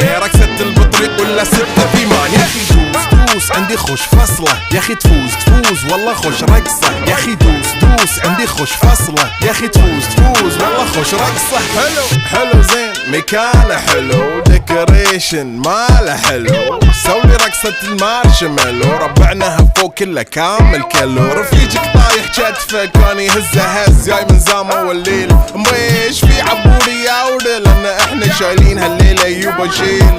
ثمانية، رقصة البطريق ولا 6 في 8. يا اخي دوس عندي خوش فصلة، يا اخي تفوز والله خوش رقصة. يا اخي دوس عندي خوش فصلة، يا اخي تفوز والله خوش رقصة. حلو زين مكانه حلو، ديكوريشن ماله حلو، سوي رقصة المارشميلو، ربعناها فوق كله كامل كيلو. رفيجك طايح كتفك كان يهزه هز، جاي من زامه والليل مويش في عبوري يا ودل، لان احنا شايلين هالليلة يوبا شيل.